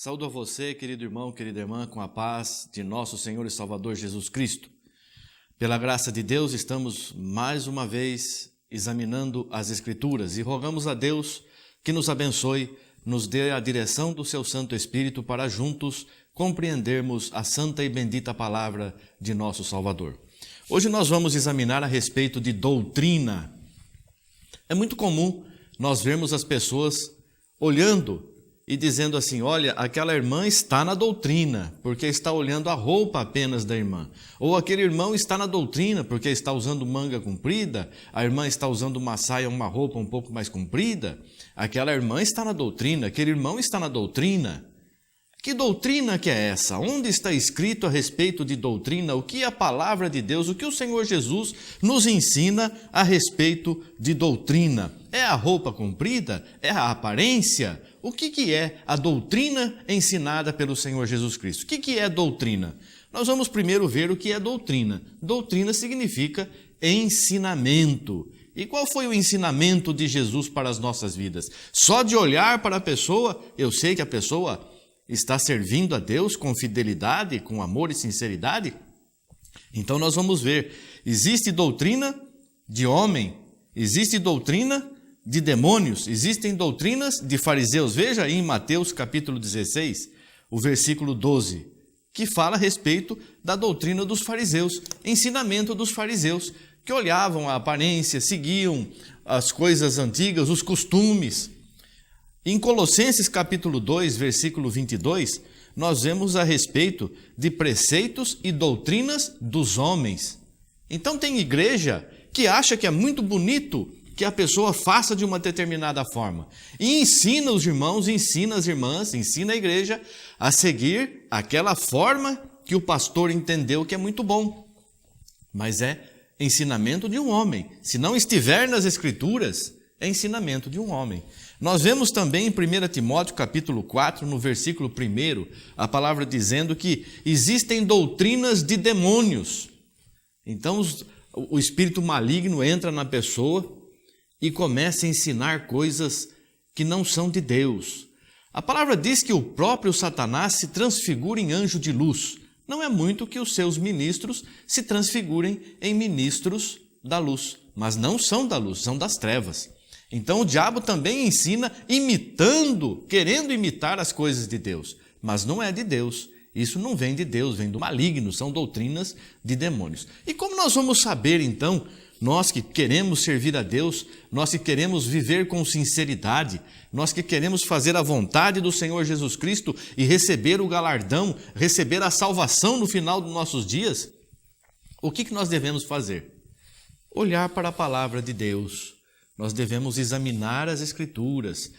Saúdo a você, querido irmão, querida irmã, com a paz de nosso Senhor e Salvador Jesus Cristo. Pela graça de Deus, estamos mais uma vez examinando as Escrituras e rogamos a Deus que nos abençoe, nos dê a direção do seu Santo Espírito para juntos compreendermos a santa e bendita palavra de nosso Salvador. Hoje nós vamos examinar a respeito de doutrina. É muito comum nós vermos as pessoas olhando e dizendo assim: olha, aquela irmã está na doutrina, porque está olhando a roupa apenas da irmã. Ou aquele irmão está na doutrina, porque está usando manga comprida, a irmã está usando uma saia, uma roupa um pouco mais comprida. Aquela irmã está na doutrina, aquele irmão está na doutrina. Que doutrina que é essa? Onde está escrito a respeito de doutrina? O que a palavra de Deus, o que o Senhor Jesus nos ensina a respeito de doutrina? É a roupa comprida? É a aparência? O que é a doutrina ensinada pelo Senhor Jesus Cristo? O que é doutrina? Nós vamos primeiro ver o que é doutrina. Doutrina significa ensinamento. E qual foi o ensinamento de Jesus para as nossas vidas? Só de olhar para a pessoa, eu sei que a pessoa está servindo a Deus com fidelidade, com amor e sinceridade? Então nós vamos ver, existe doutrina de homem, existe doutrina de demônios, existem doutrinas de fariseus. Veja aí em Mateus capítulo 16, o versículo 12, que fala a respeito da doutrina dos fariseus, ensinamento dos fariseus, que olhavam a aparência, seguiam as coisas antigas, os costumes. Em Colossenses capítulo 2, versículo 22, nós vemos a respeito de preceitos e doutrinas dos homens. Então tem igreja que acha que é muito bonito que a pessoa faça de uma determinada forma. E ensina os irmãos, ensina as irmãs, ensina a igreja a seguir aquela forma que o pastor entendeu que é muito bom. Mas é ensinamento de um homem. Se não estiver nas Escrituras, é ensinamento de um homem. Nós vemos também em 1 Timóteo capítulo 4, no versículo 1, a palavra dizendo que existem doutrinas de demônios. Então o espírito maligno entra na pessoa e começa a ensinar coisas que não são de Deus. A palavra diz que o próprio Satanás se transfigura em anjo de luz. Não é muito que os seus ministros se transfigurem em ministros da luz, mas não são da luz, são das trevas. Então o diabo também ensina imitando, querendo imitar as coisas de Deus, mas não é de Deus. Isso não vem de Deus, vem do maligno, são doutrinas de demônios. E como nós vamos saber então, nós que queremos servir a Deus, nós que queremos viver com sinceridade, nós que queremos fazer a vontade do Senhor Jesus Cristo e receber o galardão, receber a salvação no final dos nossos dias, o que nós devemos fazer? Olhar para a palavra de Deus. Nós devemos examinar as Escrituras.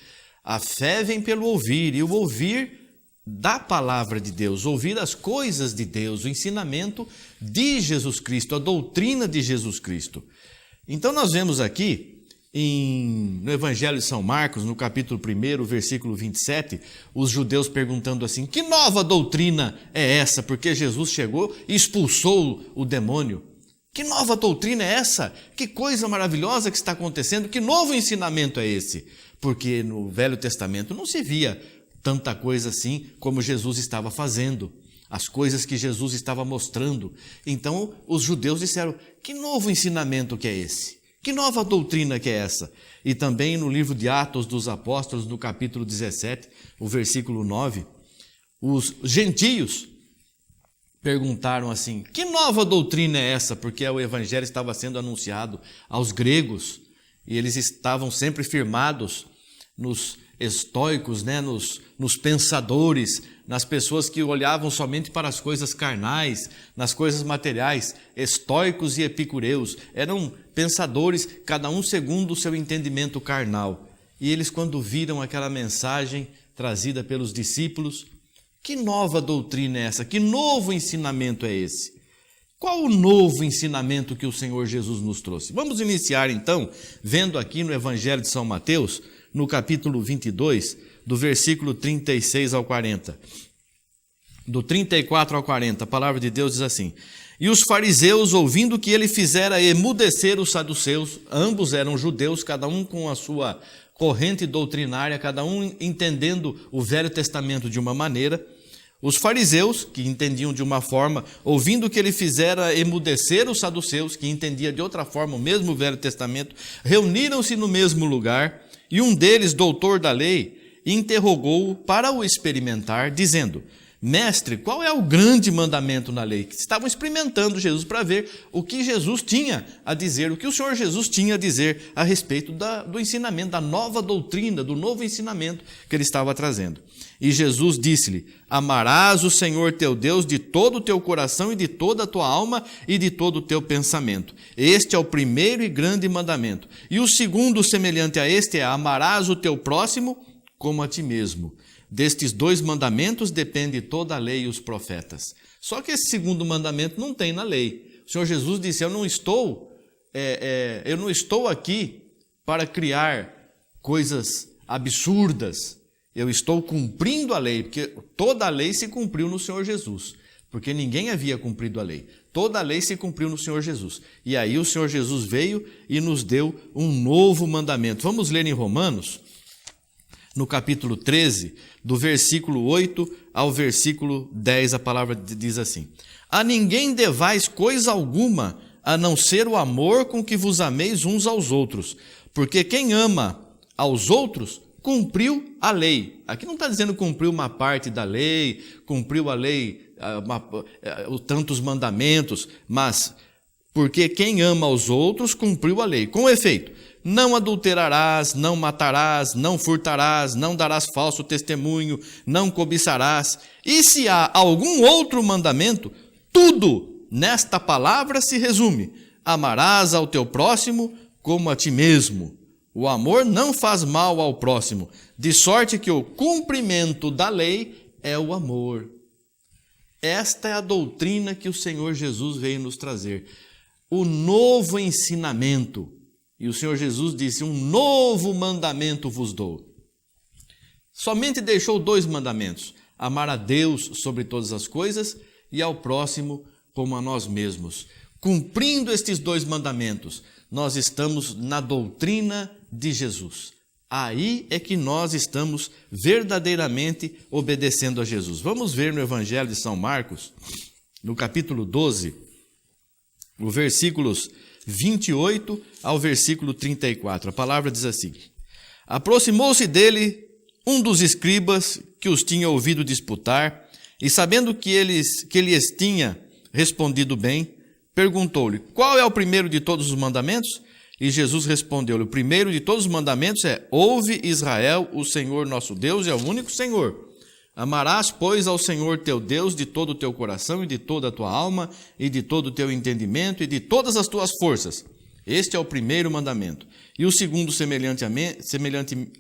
A fé vem pelo ouvir, e o ouvir da palavra de Deus, ouvir as coisas de Deus, o ensinamento de Jesus Cristo, a doutrina de Jesus Cristo. Então nós vemos aqui, no Evangelho de São Marcos, no capítulo 1, versículo 27, os judeus perguntando assim: que nova doutrina é essa? Porque Jesus chegou e expulsou o demônio. Que nova doutrina é essa? Que coisa maravilhosa que está acontecendo? Que novo ensinamento é esse? Porque no Velho Testamento não se via tanta coisa assim como Jesus estava fazendo, as coisas que Jesus estava mostrando. Então os judeus disseram: que novo ensinamento que é esse? Que nova doutrina que é essa? E também no livro de Atos dos Apóstolos, no capítulo 17, o versículo 9, os gentios perguntaram assim: que nova doutrina é essa? Porque o evangelho estava sendo anunciado aos gregos e eles estavam sempre firmados nos estoicos, nos pensadores, nas pessoas que olhavam somente para as coisas carnais, nas coisas materiais. Estoicos e epicureus eram pensadores, cada um segundo o seu entendimento carnal. E eles, quando viram aquela mensagem trazida pelos discípulos: que nova doutrina é essa? Que novo ensinamento é esse? Qual o novo ensinamento que o Senhor Jesus nos trouxe? Vamos iniciar então, vendo aqui no Evangelho de São Mateus, no capítulo 22, do versículo 36 ao 40. Do 34 ao 40, a palavra de Deus diz assim: e os fariseus, ouvindo que ele fizera emudecer os saduceus, ambos eram judeus, cada um com a sua corrente doutrinária, cada um entendendo o Velho Testamento de uma maneira. Os fariseus, que entendiam de uma forma, ouvindo que ele fizera emudecer os saduceus, que entendia de outra forma o mesmo Velho Testamento, reuniram-se no mesmo lugar, e um deles, doutor da lei, interrogou-o para o experimentar, dizendo: Mestre, qual é o grande mandamento na lei? Estavam experimentando Jesus para ver o que Jesus tinha a dizer, o que o Senhor Jesus tinha a dizer a respeito do ensinamento, da nova doutrina, do novo ensinamento que ele estava trazendo. E Jesus disse-lhe: Amarás o Senhor teu Deus de todo o teu coração e de toda a tua alma e de todo o teu pensamento. Este é o primeiro e grande mandamento. E o segundo, semelhante a este, é: Amarás o teu próximo como a ti mesmo. Destes 2 mandamentos depende toda a lei e os profetas. Só que esse segundo mandamento não tem na lei. O Senhor Jesus disse: eu não estou aqui para criar coisas absurdas. Eu estou cumprindo a lei, porque toda a lei se cumpriu no Senhor Jesus, porque ninguém havia cumprido a lei. Toda a lei se cumpriu no Senhor Jesus. E aí o Senhor Jesus veio e nos deu um novo mandamento. Vamos ler em Romanos, no capítulo 13, do versículo 8 ao versículo 10, a palavra diz assim: A ninguém devais coisa alguma, a não ser o amor com que vos ameis uns aos outros, porque quem ama aos outros cumpriu a lei. Aqui não está dizendo cumpriu uma parte da lei, cumpriu a lei, tantos mandamentos, mas porque quem ama aos outros cumpriu a lei. Com efeito, não adulterarás, não matarás, não furtarás, não darás falso testemunho, não cobiçarás. E se há algum outro mandamento, tudo nesta palavra se resume: amarás ao teu próximo como a ti mesmo. O amor não faz mal ao próximo, de sorte que o cumprimento da lei é o amor. Esta é a doutrina que o Senhor Jesus veio nos trazer. O novo ensinamento. E o Senhor Jesus disse: um novo mandamento vos dou. Somente deixou 2 mandamentos: amar a Deus sobre todas as coisas e ao próximo como a nós mesmos. Cumprindo estes 2 mandamentos, nós estamos na doutrina de Jesus. Aí é que nós estamos verdadeiramente obedecendo a Jesus. Vamos ver no Evangelho de São Marcos, no capítulo 12, os versículos 28 ao versículo 34. A palavra diz assim: Aproximou-se dele um dos escribas que os tinha ouvido disputar, e sabendo que ele lhes tinha respondido bem, perguntou-lhe: Qual é o primeiro de todos os mandamentos? E Jesus respondeu-lhe: O primeiro de todos os mandamentos é: Ouve, Israel, o Senhor nosso Deus é o único Senhor. Amarás, pois, ao Senhor teu Deus de todo o teu coração e de toda a tua alma e de todo o teu entendimento e de todas as tuas forças. Este é o primeiro mandamento. E o segundo, semelhante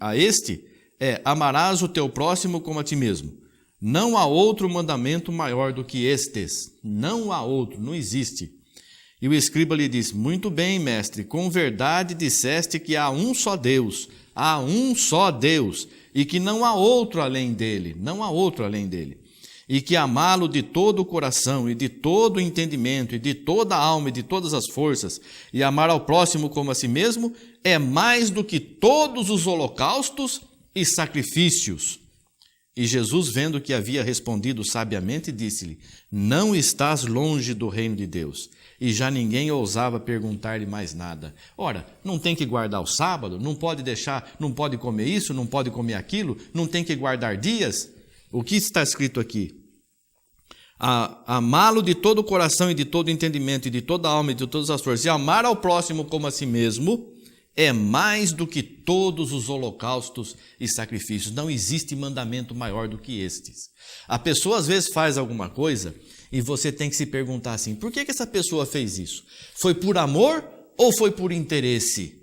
a este, é: amarás o teu próximo como a ti mesmo. Não há outro mandamento maior do que estes. Não há outro, não existe. E o escriba lhe disse: Muito bem, mestre, com verdade disseste que há um só Deus, e que não há outro além dele, e que amá-lo de todo o coração e de todo o entendimento e de toda a alma e de todas as forças, e amar ao próximo como a si mesmo, é mais do que todos os holocaustos e sacrifícios. E Jesus, vendo que havia respondido sabiamente, disse-lhe: Não estás longe do reino de Deus. E já ninguém ousava perguntar-lhe mais nada. Ora, não tem que guardar o sábado? Não pode deixar, não pode comer isso, não pode comer aquilo? Não tem que guardar dias? O que está escrito aqui? Amá-lo de todo o coração e de todo o entendimento e de toda a alma e de todas as forças, e amar ao próximo como a si mesmo, é mais do que todos os holocaustos e sacrifícios. Não existe mandamento maior do que estes. A pessoa às vezes faz alguma coisa e você tem que se perguntar assim: por que essa pessoa fez isso? Foi por amor ou foi por interesse?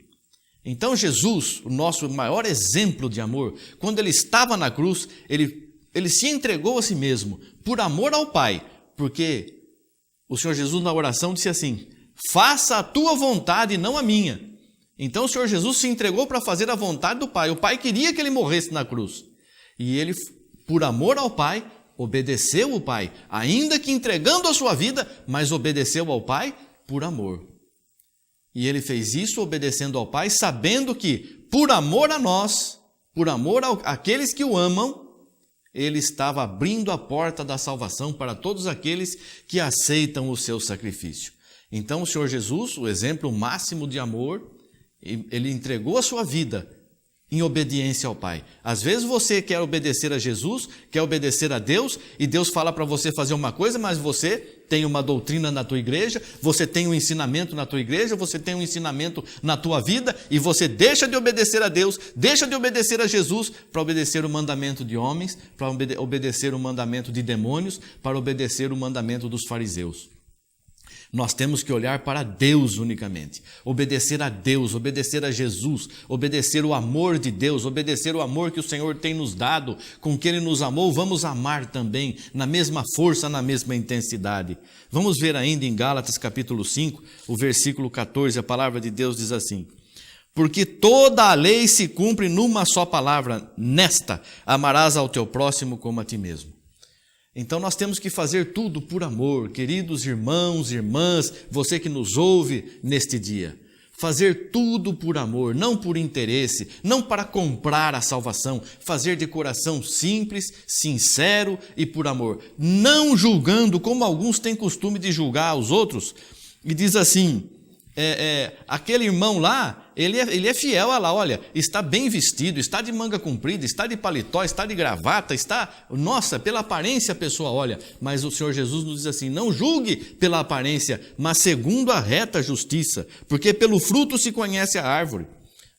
Então Jesus, o nosso maior exemplo de amor, quando ele estava na cruz, ele se entregou a si mesmo por amor ao Pai, porque o Senhor Jesus na oração disse assim: faça a tua vontade e não a minha. Então o Senhor Jesus se entregou para fazer a vontade do Pai. O Pai queria que ele morresse na cruz. E ele, por amor ao Pai, obedeceu o Pai, ainda que entregando a sua vida, mas obedeceu ao Pai por amor. E ele fez isso obedecendo ao Pai, sabendo que por amor a nós, por amor àqueles que o amam, ele estava abrindo a porta da salvação para todos aqueles que aceitam o seu sacrifício. Então o Senhor Jesus, o exemplo máximo de amor, ele entregou a sua vida em obediência ao Pai. Às vezes você quer obedecer a Jesus, quer obedecer a Deus, e Deus fala para você fazer uma coisa, mas você tem uma doutrina na tua igreja, você tem um ensinamento na tua igreja, você tem um ensinamento na tua vida, e você deixa de obedecer a Deus, deixa de obedecer a Jesus para obedecer o mandamento de homens, para obedecer o mandamento de demônios, para obedecer o mandamento dos fariseus. Nós temos que olhar para Deus unicamente, obedecer a Deus, obedecer a Jesus, obedecer o amor de Deus, obedecer o amor que o Senhor tem nos dado, com que Ele nos amou, vamos amar também, na mesma força, na mesma intensidade. Vamos ver ainda em Gálatas capítulo 5, o versículo 14, a palavra de Deus diz assim: porque toda a lei se cumpre numa só palavra, nesta, amarás ao teu próximo como a ti mesmo. Então nós temos que fazer tudo por amor, queridos irmãos, irmãs, você que nos ouve neste dia. Fazer tudo por amor, não por interesse, não para comprar a salvação. Fazer de coração simples, sincero e por amor. Não julgando como alguns têm costume de julgar os outros. E diz assim, aquele irmão lá, ele é fiel a lá, olha, está bem vestido, está de manga comprida, está de paletó, está de gravata, está, nossa, pela aparência a pessoa olha, mas o Senhor Jesus nos diz assim, não julgue pela aparência, mas segundo a reta justiça, porque pelo fruto se conhece a árvore.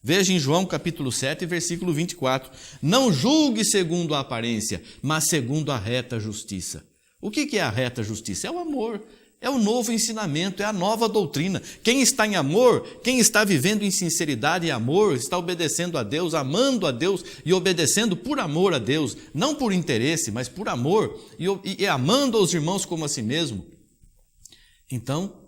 Veja em João capítulo 7, versículo 24, não julgue segundo a aparência, mas segundo a reta justiça. O que é a reta justiça? É o amor. É o novo ensinamento, é a nova doutrina. Quem está em amor, quem está vivendo em sinceridade e amor, está obedecendo a Deus, amando a Deus e obedecendo por amor a Deus, não por interesse, mas por amor e amando aos irmãos como a si mesmo. Então,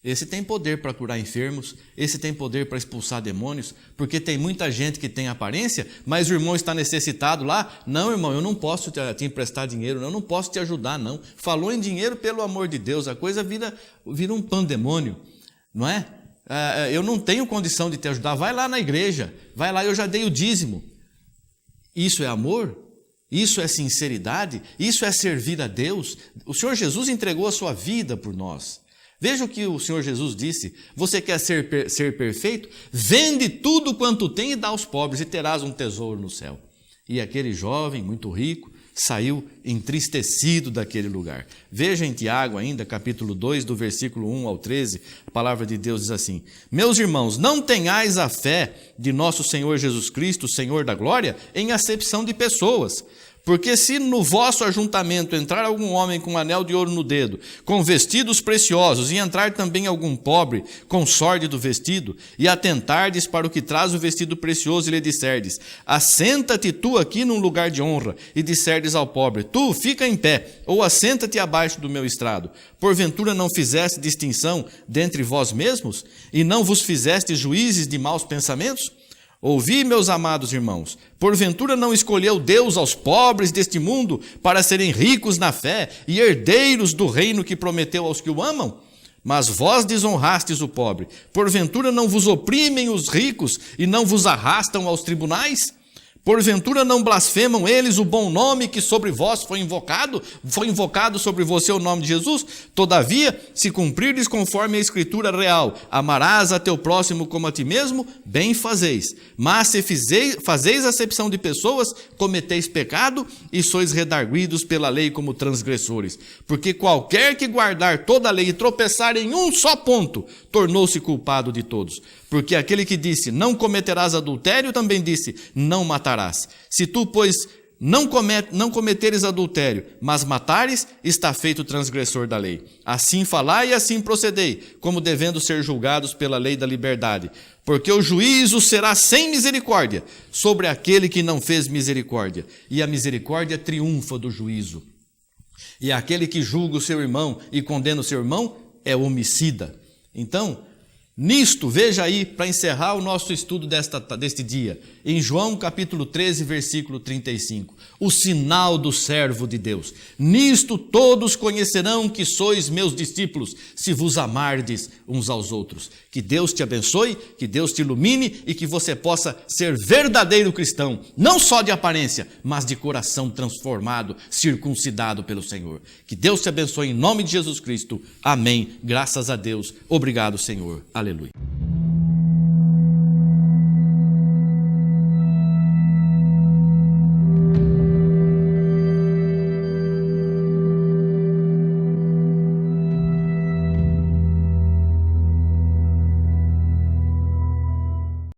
esse tem poder para curar enfermos, esse tem poder para expulsar demônios, porque tem muita gente que tem aparência, mas o irmão está necessitado lá. Não, irmão, eu não posso te emprestar dinheiro, eu não posso te ajudar, não. Falou em dinheiro, pelo amor de Deus, a coisa vira um pandemônio, não é? Eu não tenho condição de te ajudar, vai lá na igreja, vai lá, eu já dei o dízimo. Isso é amor? Isso é sinceridade? Isso é servir a Deus? O Senhor Jesus entregou a sua vida por nós. Veja o que o Senhor Jesus disse, você quer ser perfeito? Vende tudo quanto tem e dá aos pobres e terás um tesouro no céu. E aquele jovem muito rico saiu entristecido daquele lugar. Veja em Tiago ainda, capítulo 2, do versículo 1 ao 13, a palavra de Deus diz assim, meus irmãos, não tenhais a fé de nosso Senhor Jesus Cristo, Senhor da glória, em acepção de pessoas. Porque se no vosso ajuntamento entrar algum homem com um anel de ouro no dedo, com vestidos preciosos, e entrar também algum pobre com sórdido vestido, e atentardes para o que traz o vestido precioso, e lhe disserdes, assenta-te tu aqui num lugar de honra, e disserdes ao pobre, tu fica em pé, ou assenta-te abaixo do meu estrado. Porventura não fizeste distinção dentre vós mesmos, e não vos fizestes juízes de maus pensamentos? Ouvi, meus amados irmãos, porventura não escolheu Deus aos pobres deste mundo para serem ricos na fé e herdeiros do reino que prometeu aos que o amam? Mas vós desonrastes o pobre. Porventura não vos oprimem os ricos e não vos arrastam aos tribunais? Porventura não blasfemam eles o bom nome que sobre vós foi invocado sobre você o nome de Jesus? Todavia, se cumprirdes conforme a Escritura real, amarás a teu próximo como a ti mesmo, bem fazeis. Mas se fazeis acepção de pessoas, cometeis pecado e sois redarguidos pela lei como transgressores. Porque qualquer que guardar toda a lei e tropeçar em um só ponto, tornou-se culpado de todos. Porque aquele que disse, não cometerás adultério, também disse, não matarás. Se tu, pois, não cometeres adultério, mas matares, está feito transgressor da lei. Assim falai e assim procedei, como devendo ser julgados pela lei da liberdade. Porque o juízo será sem misericórdia sobre aquele que não fez misericórdia. E a misericórdia triunfa do juízo. E aquele que julga o seu irmão e condena o seu irmão é homicida. Então, Nisto, veja aí, para encerrar o nosso estudo deste dia, em João capítulo 13, versículo 35, o sinal do servo de Deus. Nisto todos conhecerão que sois meus discípulos, se vos amardes uns aos outros. Que Deus te abençoe, que Deus te ilumine e que você possa ser verdadeiro cristão, não só de aparência, mas de coração transformado, circuncidado pelo Senhor. Que Deus te abençoe em nome de Jesus Cristo. Amém. Graças a Deus. Obrigado, Senhor. Aleluia.